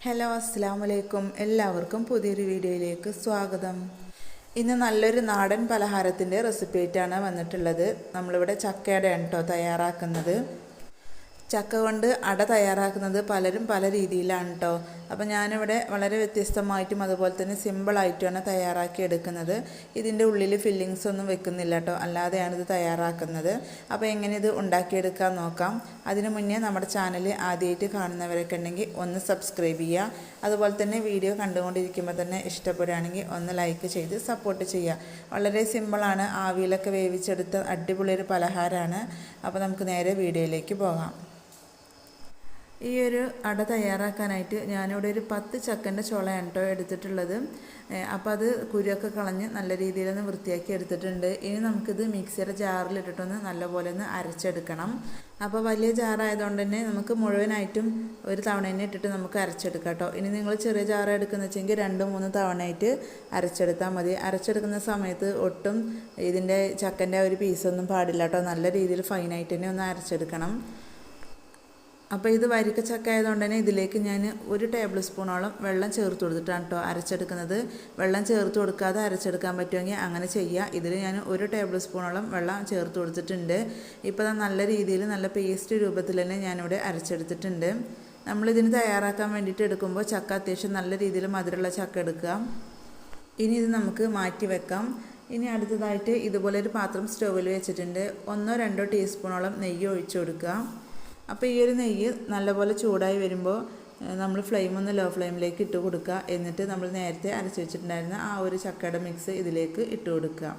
Hello അസ്സാം വലൈക്കും എല്ലാവർക്കും പുതിയൊരു വീഡിയോയിലേക്ക് സ്വാഗതം. ഇന്ന് നല്ലൊരു നാടൻ പലഹാരത്തിൻ്റെ റെസിപ്പി ആയിട്ടാണ് വന്നിട്ടുള്ളത്. നമ്മളിവിടെ ചക്കയുടെയാണ് കേട്ടോ തയ്യാറാക്കുന്നത്. ചക്ക കൊണ്ട് അട തയ്യാറാക്കുന്നത് പലരും പല രീതിയിലാണ് കേട്ടോ. അപ്പോൾ ഞാനിവിടെ വളരെ വ്യത്യസ്തമായിട്ടും അതുപോലെ തന്നെ സിമ്പിളായിട്ടുമാണ് തയ്യാറാക്കി എടുക്കുന്നത്. ഇതിൻ്റെ ഉള്ളിൽ ഫില്ലിങ്സ് ഒന്നും വെക്കുന്നില്ല കേട്ടോ, അല്ലാതെയാണ് ഇത് തയ്യാറാക്കുന്നത്. അപ്പോൾ എങ്ങനെ ഇത് ഉണ്ടാക്കിയെടുക്കാൻ നോക്കാം. അതിനു മുന്നേ നമ്മുടെ ചാനൽ ആദ്യമായിട്ട് കാണുന്നവരൊക്കെ ഉണ്ടെങ്കിൽ ഒന്ന് സബ്സ്ക്രൈബ് ചെയ്യുക. അതുപോലെ തന്നെ വീഡിയോ കണ്ടുകൊണ്ടിരിക്കുമ്പോൾ തന്നെ ഇഷ്ടപ്പെടുകയാണെങ്കിൽ ഒന്ന് ലൈക്ക് ചെയ്ത് സപ്പോർട്ട് ചെയ്യുക. വളരെ സിമ്പിളാണ്, ആവിയിലൊക്കെ വേവിച്ചെടുത്ത അടിപൊളി ഒരു പലഹാരമാണ്. അപ്പോൾ നമുക്ക് നേരെ വീഡിയോയിലേക്ക് പോകാം. ഈ ഒരു അട തയ്യാറാക്കാനായിട്ട് ഞാനിവിടെ ഒരു 10 ചക്കൻ്റെ ചുളയാണ് കേട്ടോ എടുത്തിട്ടുള്ളത്. അപ്പോൾ അത് കുരുവൊക്കെ കളഞ്ഞ് നല്ല രീതിയിലൊന്ന് വൃത്തിയാക്കി എടുത്തിട്ടുണ്ട്. ഇനി നമുക്കിത് മിക്സിയുടെ ജാറിലിട്ടിട്ടൊന്ന് നല്ലപോലെ ഒന്ന് അരച്ചെടുക്കണം. അപ്പോൾ വലിയ ജാറായതുകൊണ്ട് തന്നെ നമുക്ക് മുഴുവനായിട്ടും ഒരു തവണ തന്നെ ഇട്ടിട്ട് നമുക്ക് അരച്ചെടുക്കാം കേട്ടോ. ഇനി നിങ്ങൾ ചെറിയ ജാറ എടുക്കുന്ന വെച്ചെങ്കിൽ 2-3 തവണയായിട്ട് അരച്ചെടുത്താൽ മതി. അരച്ചെടുക്കുന്ന സമയത്ത് ഒട്ടും ഇതിൻ്റെ ചക്കൻ്റെ ഒരു പീസൊന്നും പാടില്ല കേട്ടോ. നല്ല രീതിയിൽ ഫൈനായിട്ട് തന്നെ ഒന്ന് അരച്ചെടുക്കണം. അപ്പോൾ ഇത് വരിക്ക ചക്ക ആയതുകൊണ്ട് തന്നെ ഇതിലേക്ക് ഞാൻ 1 ടേബിൾ സ്പൂണോളം വെള്ളം ചേർത്ത് കൊടുത്തിട്ടാണ് കേട്ടോ അരച്ചെടുക്കുന്നത്. വെള്ളം ചേർത്ത് കൊടുക്കാതെ അരച്ചെടുക്കാൻ പറ്റുമെങ്കിൽ അങ്ങനെ ചെയ്യുക. ഇതിൽ ഞാൻ 1 ടേബിൾ സ്പൂണോളം വെള്ളം ചേർത്ത് കൊടുത്തിട്ടുണ്ട്. ഇപ്പോൾ നല്ല രീതിയിൽ നല്ല പേസ്റ്റ് രൂപത്തിൽ തന്നെ ഞാനിവിടെ അരച്ചെടുത്തിട്ടുണ്ട്. നമ്മളിതിന് തയ്യാറാക്കാൻ വേണ്ടിയിട്ട് എടുക്കുമ്പോൾ ചക്ക അത്യാവശ്യം നല്ല രീതിയിൽ മധുരമുള്ള ചക്ക എടുക്കുക. ഇനി ഇത് നമുക്ക് മാറ്റി വെക്കാം. ഇനി അടുത്തതായിട്ട് ഇതുപോലെ ഒരു പാത്രം സ്റ്റൗവിൽ വെച്ചിട്ടുണ്ട്. 1-2 ടീസ്പൂണോളം നെയ്യ് ഒഴിച്ചു കൊടുക്കുക. അപ്പോൾ ഈ ഒരു നെയ്യ് നല്ലപോലെ ചൂടായി വരുമ്പോൾ നമ്മൾ ഫ്ലെയിം ഒന്ന് ലോ ഫ്ലെയിമിലേക്ക് ഇട്ട് കൊടുക്കുക. എന്നിട്ട് നമ്മൾ നേരത്തെ അരച്ച് വെച്ചിട്ടുണ്ടായിരുന്ന ആ ഒരു ചക്കയുടെ മിക്സ് ഇതിലേക്ക് ഇട്ട് കൊടുക്കുക.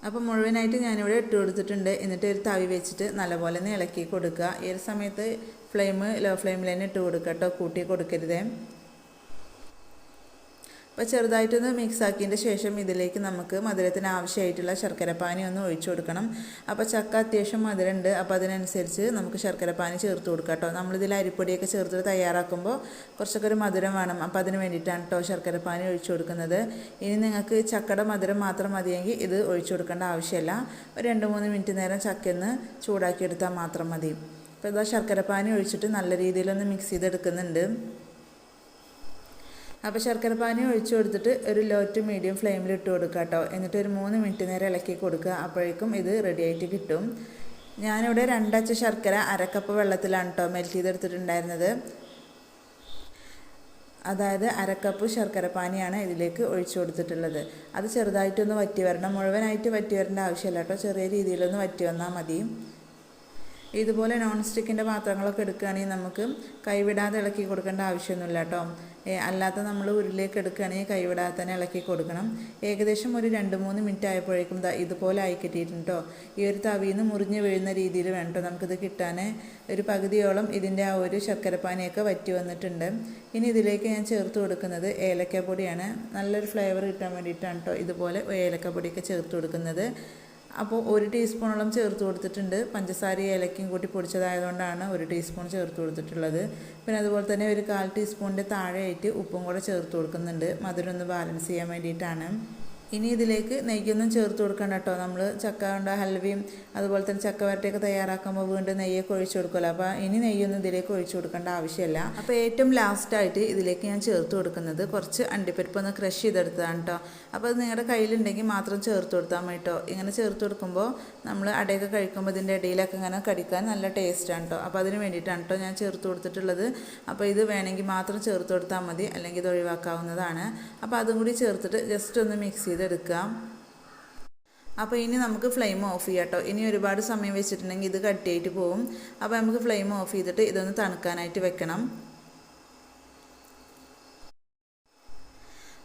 അപ്പോൾ മുഴുവനായിട്ട് ഞാനിവിടെ ഇട്ട് കൊടുത്തിട്ടുണ്ട്. എന്നിട്ട് ഒരു തവി വെച്ചിട്ട് നല്ലപോലെ ഒന്ന് ഇളക്കി കൊടുക്കുക. ഈ ഒരു സമയത്ത് ഫ്ലെയിം ലോ ഫ്ലെയിമിൽ തന്നെ ഇട്ട് കൊടുക്കുക കേട്ടോ, കൂട്ടി കൊടുക്കരുതേ. അപ്പോൾ ചെറുതായിട്ടൊന്ന് മിക്സ് ആക്കിയതിൻ്റെ ശേഷം ഇതിലേക്ക് നമുക്ക് മധുരത്തിന് ആവശ്യമായിട്ടുള്ള ശർക്കരപ്പാനി ഒന്ന് ഒഴിച്ചു കൊടുക്കണം. അപ്പോൾ ചക്ക അത്യാവശ്യം മധുരമുണ്ട്, അപ്പോൾ അതിനനുസരിച്ച് നമുക്ക് ശർക്കരപ്പാനി ചേർത്ത് കൊടുക്കാം കേട്ടോ. നമ്മളിതിൽ അരിപ്പൊടിയൊക്കെ ചേർത്ത് തയ്യാറാക്കുമ്പോൾ കുറച്ചൊക്കെ ഒരു മധുരം വേണം. അപ്പോൾ അതിന് വേണ്ടിയിട്ടാണ് കേട്ടോ ശർക്കരപ്പാനി ഒഴിച്ചു കൊടുക്കുന്നത്. ഇനി നിങ്ങൾക്ക് ചക്കയുടെ മധുരം മാത്രം മതിയെങ്കിൽ ഇത് ഒഴിച്ചു കൊടുക്കേണ്ട ആവശ്യമില്ല. ഒരു 2-3 മിനിറ്റ് നേരം ചക്കയൊന്ന് ചൂടാക്കിയെടുത്താൽ മാത്രം മതി. അപ്പോൾ ഇതാ ശർക്കരപ്പാനി ഒഴിച്ചിട്ട് നല്ല രീതിയിലൊന്ന് മിക്സ് ചെയ്തെടുക്കുന്നുണ്ട്. അപ്പോൾ ശർക്കരപ്പാനി ഒഴിച്ചു കൊടുത്തിട്ട് ഒരു ലോ ടു മീഡിയം ഫ്ലെയിമിൽ ഇട്ട് കൊടുക്കുക കേട്ടോ. എന്നിട്ട് ഒരു 3 മിനിറ്റ് നേരം ഇളക്കി കൊടുക്കുക. അപ്പോഴേക്കും ഇത് റെഡി ആയിട്ട് കിട്ടും. ഞാനിവിടെ 2 അച്ച് ശർക്കര 1 കപ്പ് വെള്ളത്തിലാണ് കേട്ടോ മെൽറ്റ് ചെയ്തെടുത്തിട്ടുണ്ടായിരുന്നത്. അതായത് 1 കപ്പ് ശർക്കരപ്പാനിയാണ് ഇതിലേക്ക് ഒഴിച്ചു കൊടുത്തിട്ടുള്ളത്. അത് ചെറുതായിട്ടൊന്ന് വറ്റി വരണം, മുഴുവനായിട്ട് വറ്റി വരേണ്ട ആവശ്യമില്ല കേട്ടോ. ചെറിയ രീതിയിലൊന്ന് വറ്റി വന്നാൽ മതി. ഇതുപോലെ നോൺ സ്റ്റിക്കിൻ്റെ പാത്രങ്ങളൊക്കെ എടുക്കുകയാണെങ്കിൽ നമുക്ക് കൈവിടാതെ ഇളക്കി കൊടുക്കേണ്ട ആവശ്യമൊന്നുമില്ല കേട്ടോ. അല്ലാത്ത നമ്മൾ ഉരുളിലേക്ക് എടുക്കുകയാണെങ്കിൽ കൈവിടാതെ തന്നെ ഇളക്കി കൊടുക്കണം. ഏകദേശം ഒരു 2-3 മിനിറ്റ് ആയപ്പോഴേക്കും ഇതുപോലെ ആയി കിട്ടിയിട്ടുണ്ട് കേട്ടോ. ഈ ഒരു തവിയിൽ നിന്ന് മുറിഞ്ഞ് വീഴുന്ന രീതിയിൽ വേണം കേട്ടോ നമുക്കിത് കിട്ടാൻ. ഒരു പകുതിയോളം ഇതിൻ്റെ ആ ഒരു ശർക്കരപ്പാനിയൊക്കെ വറ്റി വന്നിട്ടുണ്ട്. ഇനി ഇതിലേക്ക് ഞാൻ ചേർത്ത് കൊടുക്കുന്നത് ഏലക്കപ്പൊടിയാണ്. നല്ലൊരു ഫ്ലേവർ കിട്ടാൻ വേണ്ടിയിട്ടാണ് കേട്ടോ ഇതുപോലെ ഏലക്കപ്പൊടിയൊക്കെ ചേർത്ത് കൊടുക്കുന്നത്. അപ്പോൾ 1 ടീസ്പൂണോളം ചേർത്ത് കൊടുത്തിട്ടുണ്ട്. പഞ്ചസാര ഏലക്കയും കൂട്ടി പൊടിച്ചതായതുകൊണ്ടാണ് 1 ടീസ്പൂൺ ചേർത്ത് കൊടുത്തിട്ടുള്ളത്. പിന്നെ അതുപോലെ തന്നെ ഒരു 1/4 ടീസ്പൂണിൻ്റെ താഴെയായിട്ട് ഉപ്പും കൂടെ ചേർത്ത് കൊടുക്കുന്നുണ്ട്, മധുരം ഒന്ന് ബാലൻസ് ചെയ്യാൻ വേണ്ടിയിട്ടാണ്. ഇനി ഇതിലേക്ക് നെയ്യൊന്നും ചേർത്ത് കൊടുക്കണ്ട കേട്ടോ. നമ്മൾ ചക്ക കൊണ്ട് ഹൽവയും അതുപോലെ തന്നെ ചക്ക വരട്ടിയൊക്കെ തയ്യാറാക്കുമ്പോൾ വീണ്ടും നെയ്യൊക്കെ ഒഴിച്ചു കൊടുക്കുമല്ലോ. അപ്പോൾ ഇനി നെയ്യൊന്നും ഇതിലേക്ക് ഒഴിച്ചു കൊടുക്കേണ്ട ആവശ്യമില്ല. അപ്പോൾ ഏറ്റവും ലാസ്റ്റായിട്ട് ഇതിലേക്ക് ഞാൻ ചേർത്ത് കൊടുക്കുന്നത് കുറച്ച് അണ്ടിപ്പരിപ്പ് ഒന്ന് ക്രഷ് ചെയ്തെടുത്തതാണ് കേട്ടോ. അപ്പോൾ അത് നിങ്ങളുടെ കയ്യിലുണ്ടെങ്കിൽ മാത്രം ചേർത്ത് കൊടുത്താൽ മതി കേട്ടോ. ഇങ്ങനെ ചേർത്ത് കൊടുക്കുമ്പോൾ നമ്മൾ അടയൊക്കെ കഴിക്കുമ്പോൾ ഇതിൻ്റെ ഇടയിലൊക്കെ ഇങ്ങനെ കടിക്കാൻ നല്ല ടേസ്റ്റാണ് കേട്ടോ. അപ്പോൾ അതിന് വേണ്ടിയിട്ടാണ് കേട്ടോ ഞാൻ ചേർത്ത് കൊടുത്തിട്ടുള്ളത്. അപ്പോൾ ഇത് വേണമെങ്കിൽ മാത്രം ചേർത്ത് കൊടുത്താൽ മതി, അല്ലെങ്കിൽ ഇത് ഒഴിവാക്കാവുന്നതാണ്. അപ്പോൾ അതും കൂടി ചേർത്തിട്ട് ജസ്റ്റ് ഒന്ന് മിക്സ് ചെയ്തെടുക്കാം. അപ്പോൾ ഇനി നമുക്ക് ഫ്ലെയിം ഓഫ് ചെയ്യാം കേട്ടോ. ഇനി ഒരുപാട് സമയം വെച്ചിട്ടുണ്ടെങ്കിൽ ഇത് കട്ടിയായിട്ട് പോകും. അപ്പോൾ നമുക്ക് ഫ്ലെയിം ഓഫ് ചെയ്തിട്ട് ഇതൊന്ന് തണുക്കാനായിട്ട് വെക്കണം.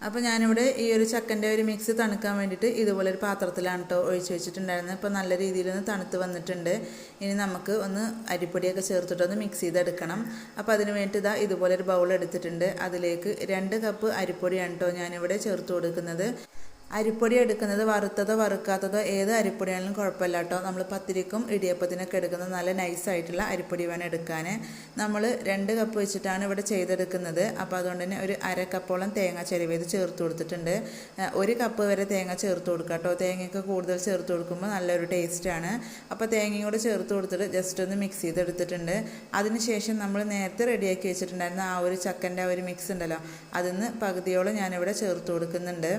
അപ്പോൾ ഞാനിവിടെ ഈ ഒരു ചക്കൻ്റെ ഒരു മിക്സ് തണുക്കാൻ വേണ്ടിയിട്ട് ഇതുപോലെ ഒരു പാത്രത്തിലാണ് കേട്ടോ ഒഴിച്ച് വെച്ചിട്ടുണ്ടായിരുന്നത്. ഇപ്പോൾ നല്ല രീതിയിലൊന്ന് തണുത്ത് വന്നിട്ടുണ്ട്. ഇനി നമുക്ക് ഒന്ന് അരിപ്പൊടിയൊക്കെ ചേർത്തിട്ടൊന്ന് മിക്സ് ചെയ്തെടുക്കണം. അപ്പോൾ അതിന് വേണ്ടി ഇതുപോലെ ഒരു ബൗൾ എടുത്തിട്ടുണ്ട്. അതിലേക്ക് 2 കപ്പ് അരിപ്പൊടിയാണ് കേട്ടോ ഞാനിവിടെ ചേർത്ത് കൊടുക്കുന്നത്. അരിപ്പൊടി എടുക്കുന്നത് വറുത്തതോ വറുക്കാത്തതോ ഏത് അരിപ്പൊടിയാണെങ്കിലും കുഴപ്പമില്ല കേട്ടോ. നമ്മൾ പത്തിരിക്കും ഇടിയപ്പത്തിനൊക്കെ എടുക്കുന്നത് നല്ല നൈസായിട്ടുള്ള അരിപ്പൊടി വേണം എടുക്കാൻ. നമ്മൾ 2 കപ്പ് വെച്ചിട്ടാണ് ഇവിടെ ചെയ്തെടുക്കുന്നത്. അപ്പോൾ അതുകൊണ്ട് തന്നെ ഒരു 1/2 കപ്പോളം തേങ്ങ ചിരവിയത് ചേർത്ത് കൊടുത്തിട്ടുണ്ട്. 1 കപ്പ് വരെ തേങ്ങ ചേർത്ത് കൊടുക്കുക കേട്ടോ. തേങ്ങയൊക്കെ കൂടുതൽ ചേർത്ത് കൊടുക്കുമ്പോൾ നല്ലൊരു ടേസ്റ്റാണ്. അപ്പോൾ തേങ്ങയും കൂടെ ചേർത്ത് കൊടുത്തിട്ട് ജസ്റ്റ് ഒന്ന് മിക്സ് ചെയ്തെടുത്തിട്ടുണ്ട്. അതിനുശേഷം നമ്മൾ നേരത്തെ റെഡിയാക്കി വെച്ചിട്ടുണ്ടായിരുന്ന ആ ഒരു ചക്കൻ്റെ ആ ഒരു മിക്സ് ഉണ്ടല്ലോ, അതിന്ന് പകുതിയോളം ഞാനിവിടെ ചേർത്ത് കൊടുക്കുന്നുണ്ട്.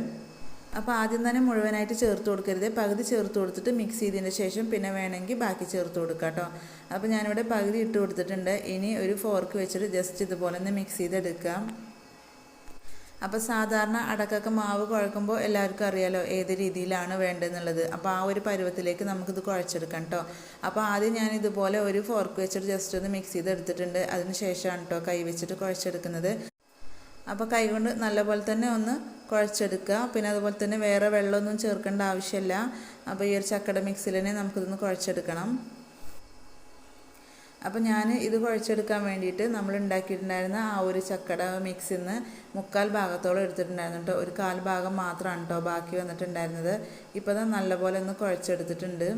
അപ്പോൾ ആദ്യം തന്നെ മുഴുവനായിട്ട് ചേർത്ത് കൊടുക്കരുത്, പകുതി ചേർത്ത് കൊടുത്തിട്ട് മിക്സ് ചെയ്തതിന് ശേഷം പിന്നെ വേണമെങ്കിൽ ബാക്കി ചേർത്ത് കൊടുക്കുക കേട്ടോ. അപ്പോൾ ഞാനിവിടെ പകുതി ഇട്ട് കൊടുത്തിട്ടുണ്ട്. ഇനി ഒരു ഫോർക്ക് വെച്ചിട്ട് ജസ്റ്റ് ഇതുപോലെ ഒന്ന് മിക്സ് ചെയ്തെടുക്കാം. അപ്പോൾ സാധാരണ അടക്കൊക്കെ മാവ് കുഴക്കുമ്പോൾ എല്ലാവർക്കും അറിയാലോ ഏത് രീതിയിലാണ് വേണ്ടതെന്നുള്ളത്. അപ്പോൾ ആ ഒരു പരുവത്തിലേക്ക് നമുക്കിത് കുഴച്ചെടുക്കാം കേട്ടോ. അപ്പോൾ ആദ്യം ഞാൻ ഇതുപോലെ ഒരു ഫോർക്ക് വെച്ചിട്ട് ജസ്റ്റ് ഒന്ന് മിക്സ് ചെയ്തെടുത്തിട്ടുണ്ട്. അതിന് ശേഷമാണ് കേട്ടോ കൈ വെച്ചിട്ട് കുഴച്ചെടുക്കുന്നത്. അപ്പോൾ കൈകൊണ്ട് നല്ലപോലെ തന്നെ ഒന്ന് കുഴച്ചെടുക്കുക. പിന്നെ അതുപോലെ തന്നെ വേറെ വെള്ളമൊന്നും ചേർക്കേണ്ട ആവശ്യമില്ല. അപ്പോൾ ഈ ഒരു ചക്കയുടെ മിക്സിൽ തന്നെ നമുക്കിതൊന്ന് കുഴച്ചെടുക്കണം. അപ്പോൾ ഞാൻ ഇത് കുഴച്ചെടുക്കാൻ വേണ്ടിയിട്ട് നമ്മൾ ഉണ്ടാക്കിയിട്ടുണ്ടായിരുന്ന ആ ഒരു ചക്കയുടെ മിക്സിൽ നിന്ന് 3/4 ഭാഗത്തോളം എടുത്തിട്ടുണ്ടായിരുന്നു കേട്ടോ. ഒരു 1/4 ഭാഗം മാത്രമാണ് കേട്ടോ ബാക്കി വന്നിട്ടുണ്ടായിരുന്നത്. ഇപ്പോൾ അത് നല്ലപോലെ ഒന്ന് കുഴച്ചെടുത്തിട്ടുണ്ട്.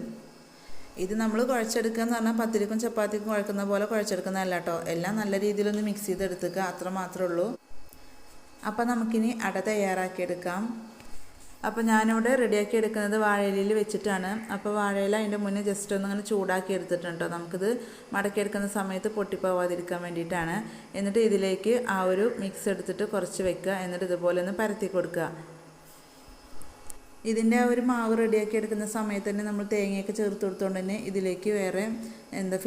ഇത് നമ്മൾ കുഴച്ചെടുക്കുക എന്ന് പറഞ്ഞാൽ പത്തിരിക്കും ചപ്പാത്തിക്കും കുഴക്കുന്ന പോലെ കുഴച്ചെടുക്കുന്നതല്ല കേട്ടോ. എല്ലാം നല്ല രീതിയിലൊന്ന് മിക്സ് ചെയ്തെടുക്കുക, അത്ര മാത്രമേ ഉള്ളൂ. അപ്പോൾ നമുക്കിനി അട തയ്യാറാക്കിയെടുക്കാം. അപ്പോൾ ഞാനിവിടെ റെഡിയാക്കി എടുക്കുന്നത് വാഴയിലയിൽ വെച്ചിട്ടാണ്. അപ്പോൾ വാഴയില അതിൻ്റെ മുന്നേ ജസ്റ്റ് ഒന്ന് ഇങ്ങനെ ചൂടാക്കി എടുത്തിട്ടുണ്ട് കേട്ടോ. നമുക്കിത് മടക്കിയെടുക്കുന്ന സമയത്ത് പൊട്ടിപ്പോവാതിരിക്കാൻ വേണ്ടിയിട്ടാണ്. എന്നിട്ട് ഇതിലേക്ക് ആ ഒരു മിക്സ് എടുത്തിട്ട് കുറച്ച് വെക്കുക. എന്നിട്ട് ഇതുപോലെ ഒന്ന് പരത്തി കൊടുക്കുക. ഇതിൻ്റെ ആ ഒരു മാവ് റെഡിയാക്കി എടുക്കുന്ന സമയത്ത് തന്നെ നമ്മൾ തേങ്ങയൊക്കെ ചേർത്ത് കൊടുത്തുകൊണ്ട് തന്നെ ഇതിലേക്ക് വേറെ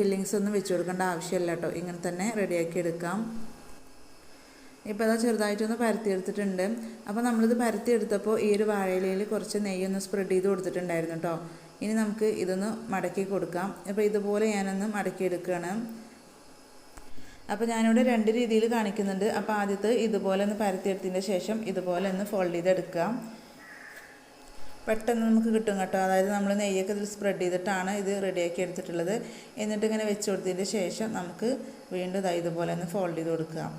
ഫില്ലിങ്സ് ഒന്നും വെച്ച് കൊടുക്കേണ്ട ആവശ്യമില്ല കേട്ടോ. ഇങ്ങനെ തന്നെ റെഡിയാക്കി എടുക്കാം. ഇപ്പോൾ അതാ ചെറുതായിട്ടൊന്ന് പരത്തിയെടുത്തിട്ടുണ്ട്. അപ്പോൾ നമ്മളിത് പരത്തിയെടുത്തപ്പോൾ ഈ ഒരു വാഴയിലയിൽ കുറച്ച് നെയ്യൊന്ന് സ്പ്രെഡ് ചെയ്ത് കൊടുത്തിട്ടുണ്ടായിരുന്നു കേട്ടോ. ഇനി നമുക്ക് ഇതൊന്ന് മടക്കി കൊടുക്കാം. അപ്പോൾ ഇതുപോലെ ഞാനൊന്ന് മടക്കിയെടുക്കുകയാണ്. അപ്പോൾ ഞാനിവിടെ 2 രീതിയിൽ കാണിക്കുന്നുണ്ട്. അപ്പോൾ ആദ്യത്തെ ഇതുപോലെ ഒന്ന് പരത്തിയെടുത്തതിന് ശേഷം ഇതുപോലെ ഒന്ന് ഫോൾഡ് ചെയ്തെടുക്കാം. പെട്ടെന്ന് നമുക്ക് കിട്ടും കേട്ടോ. അതായത് നമ്മൾ നെയ്യൊക്കെ ഇതിൽ സ്പ്രെഡ് ചെയ്തിട്ടാണ് ഇത് റെഡിയാക്കി എടുത്തിട്ടുള്ളത്. എന്നിട്ട് ഇങ്ങനെ വെച്ച് കൊടുത്തതിന് ശേഷം നമുക്ക് വീണ്ടും ഇതുപോലെ ഒന്ന് ഫോൾഡ് ചെയ്ത് കൊടുക്കാം.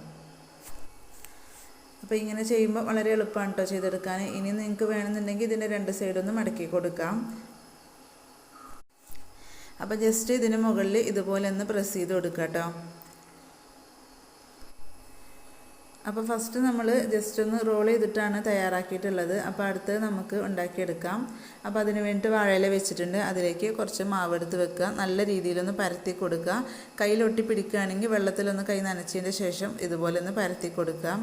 അപ്പോൾ ഇങ്ങനെ ചെയ്യുമ്പോൾ വളരെ എളുപ്പമാണ് കേട്ടോ ചെയ്തെടുക്കാൻ. ഇനി നിങ്ങൾക്ക് വേണമെന്നുണ്ടെങ്കിൽ ഇതിൻ്റെ 2 സൈഡൊന്ന് മടക്കി കൊടുക്കാം. അപ്പോൾ ജസ്റ്റ് ഇതിന് മുകളിൽ ഇതുപോലെ ഒന്ന് പ്രസ് ചെയ്ത് കൊടുക്കുക കേട്ടോ. അപ്പോൾ ഫസ്റ്റ് നമ്മൾ ജസ്റ്റ് ഒന്ന് റോൾ ചെയ്തിട്ടാണ് തയ്യാറാക്കിയിട്ടുള്ളത്. അപ്പോൾ അടുത്തത് നമുക്ക് ഉണ്ടാക്കിയെടുക്കാം. അപ്പോൾ അതിന് വേണ്ടിയിട്ട് വാഴയില വെച്ചിട്ടുണ്ട്. അതിലേക്ക് കുറച്ച് മാവ് എടുത്ത് വെക്കുക. നല്ല രീതിയിലൊന്ന് പരത്തി കൊടുക്കുക. കയ്യിലൊട്ടി പിടിക്കുകയാണെങ്കിൽ വെള്ളത്തിലൊന്ന് കൈ നനച്ചതിന് ശേഷം ഇതുപോലെ ഒന്ന് പരത്തി കൊടുക്കുക.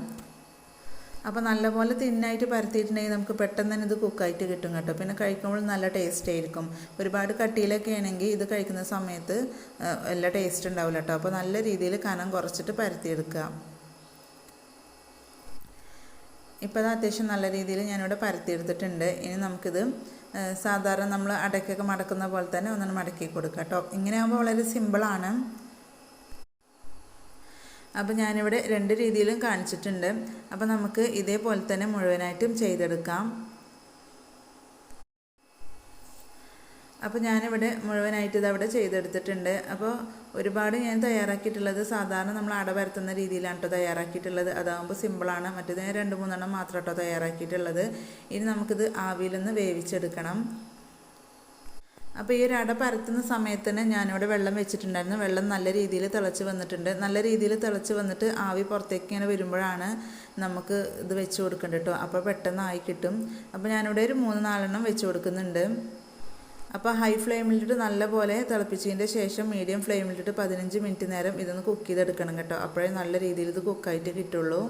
അപ്പോൾ നല്ലപോലെ തിന്നായിട്ട് പരത്തിയിട്ടുണ്ടെങ്കിൽ നമുക്ക് പെട്ടെന്ന് തന്നെ ഇത് കുക്കായിട്ട് കിട്ടും കേട്ടോ. പിന്നെ കഴിക്കുമ്പോൾ നല്ല ടേസ്റ്റ് ആയിരിക്കും. ഒരുപാട് കട്ടിയിലൊക്കെ ആണെങ്കിൽ ഇത് കഴിക്കുന്ന സമയത്ത് എല്ലാ ടേസ്റ്റ് ഉണ്ടാവില്ല കേട്ടോ. അപ്പോൾ നല്ല രീതിയിൽ കനം കുറച്ചിട്ട് പരത്തിയെടുക്കുക. ഇപ്പോൾ അത് അത്യാവശ്യം നല്ല രീതിയിൽ ഞാനിവിടെ പരത്തിയെടുത്തിട്ടുണ്ട്. ഇനി നമുക്കിത് സാധാരണ നമ്മൾ അടയ്ക്കൊക്കെ മടക്കുന്ന പോലെ തന്നെ ഒന്നും മടക്കി കൊടുക്കുക കേട്ടോ. ഇങ്ങനെ ആകുമ്പോൾ വളരെ സിമ്പിളാണ്. അപ്പോൾ ഞാനിവിടെ 2 രീതിയിലും കാണിച്ചിട്ടുണ്ട്. അപ്പോൾ നമുക്ക് ഇതേപോലെ തന്നെ മുഴുവനായിട്ടും ചെയ്തെടുക്കാം. അപ്പോൾ ഞാനിവിടെ മുഴുവനായിട്ട് ഇതവിടെ ചെയ്തെടുത്തിട്ടുണ്ട്. അപ്പോൾ ഒരുപാട് ഞാൻ തയ്യാറാക്കിയിട്ടുള്ളത് സാധാരണ നമ്മൾ അട പരത്തുന്ന രീതിയിലാണ് കേട്ടോ തയ്യാറാക്കിയിട്ടുള്ളത്. അതാകുമ്പോൾ സിമ്പിളാണ്. മറ്റേത് ഞാൻ 2-3 എണ്ണം മാത്രം കേട്ടോ തയ്യാറാക്കിയിട്ടുള്ളത്. ഇനി നമുക്കിത് ആവിയിലൊന്ന് വേവിച്ചെടുക്കണം. അപ്പോൾ ഈ ഒരു അട പരത്തുന്ന സമയത്ത് തന്നെ ഞാനിവിടെ വെള്ളം വെച്ചിട്ടുണ്ടായിരുന്നു. വെള്ളം നല്ല രീതിയിൽ തിളച്ച് വന്നിട്ടുണ്ട്. നല്ല രീതിയിൽ തിളച്ച് വന്നിട്ട് ആവി പുറത്തേക്ക് ഇങ്ങനെ വരുമ്പോഴാണ് നമുക്ക് ഇത് വെച്ച് കൊടുക്കേണ്ടത് കേട്ടോ. അപ്പോൾ പെട്ടെന്ന് ആയി കിട്ടും. അപ്പോൾ ഞാനിവിടെ ഒരു 3-4 എണ്ണം വെച്ച് കൊടുക്കുന്നുണ്ട്. അപ്പോൾ ഹൈ ഫ്ലെയിമിലിട്ട് നല്ലപോലെ തിളപ്പിച്ചതിൻ്റെ ശേഷം മീഡിയം ഫ്ലെയിമിലിട്ട് 15 മിനിറ്റ് നേരം ഇതൊന്ന് കുക്ക് ചെയ്തെടുക്കണം കേട്ടോ. അപ്പോഴേ നല്ല രീതിയിൽ ഇത് കുക്കായിട്ട് കിട്ടുള്ളൂ.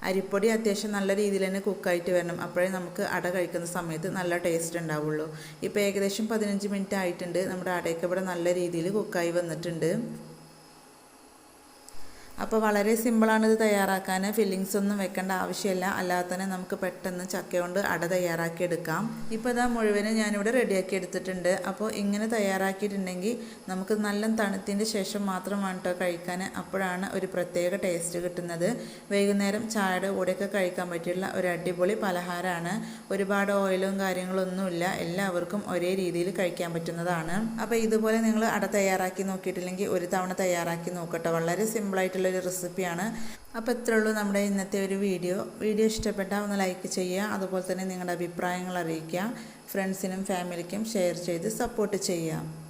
അരിപ്പൊടി അത്യാവശ്യം നല്ല രീതിയിൽ തന്നെ കുക്കായിട്ട് വരണം. അപ്പോഴേ നമുക്ക് അട കഴിക്കുന്ന സമയത്ത് നല്ല ടേസ്റ്റ് ഉണ്ടാവുള്ളൂ. ഇപ്പോൾ ഏകദേശം 15 മിനിറ്റ് ആയിട്ടുണ്ട്. നമ്മുടെ അടയൊക്കെ ഇവിടെ നല്ല രീതിയിൽ കുക്കായി വന്നിട്ടുണ്ട്. അപ്പോൾ വളരെ സിമ്പിളാണ് ഇത് തയ്യാറാക്കാൻ. ഫില്ലിങ്സ് ഒന്നും വെക്കേണ്ട ആവശ്യമില്ല. അല്ലാതെ തന്നെ നമുക്ക് പെട്ടെന്ന് ചക്ക കൊണ്ട് അട തയ്യാറാക്കി എടുക്കാം. ഇപ്പോൾ ഇതാ മുഴുവനും ഞാനിവിടെ റെഡിയാക്കി എടുത്തിട്ടുണ്ട്. അപ്പോൾ ഇങ്ങനെ തയ്യാറാക്കിയിട്ടുണ്ടെങ്കിൽ നമുക്ക് നല്ല തണുത്തതിൻ്റെ ശേഷം മാത്രമാണ് കേട്ടോ കഴിക്കാൻ. അപ്പോഴാണ് ഒരു പ്രത്യേക ടേസ്റ്റ് കിട്ടുന്നത്. വൈകുന്നേരം ചായയുടെ കൂടെയൊക്കെ കഴിക്കാൻ പറ്റിയുള്ള ഒരു അടിപൊളി പലഹാരമാണ്. ഒരുപാട് ഓയിലും കാര്യങ്ങളൊന്നുമില്ല. എല്ലാവർക്കും ഒരേ രീതിയിൽ കഴിക്കാൻ പറ്റുന്നതാണ്. അപ്പോൾ ഇതുപോലെ നിങ്ങൾ അട തയ്യാറാക്കി നോക്കിയിട്ടില്ലെങ്കിൽ ഒരു തവണ തയ്യാറാക്കി നോക്കട്ടോ. വളരെ സിമ്പിളായിട്ടുള്ള നല്ലൊരു റെസിപ്പിയാണ്. അപ്പോൾ ഇത്രയേ ഉള്ളൂ നമ്മുടെ ഇന്നത്തെ ഒരു വീഡിയോ ഇഷ്ടപ്പെട്ടാൽ ഒന്ന് ലൈക്ക് ചെയ്യുക. അതുപോലെ തന്നെ നിങ്ങളുടെ അഭിപ്രായങ്ങൾ അറിയിക്കുക. ഫ്രണ്ട്സിനും ഫാമിലിക്കും ഷെയർ ചെയ്ത് സപ്പോർട്ട് ചെയ്യുക.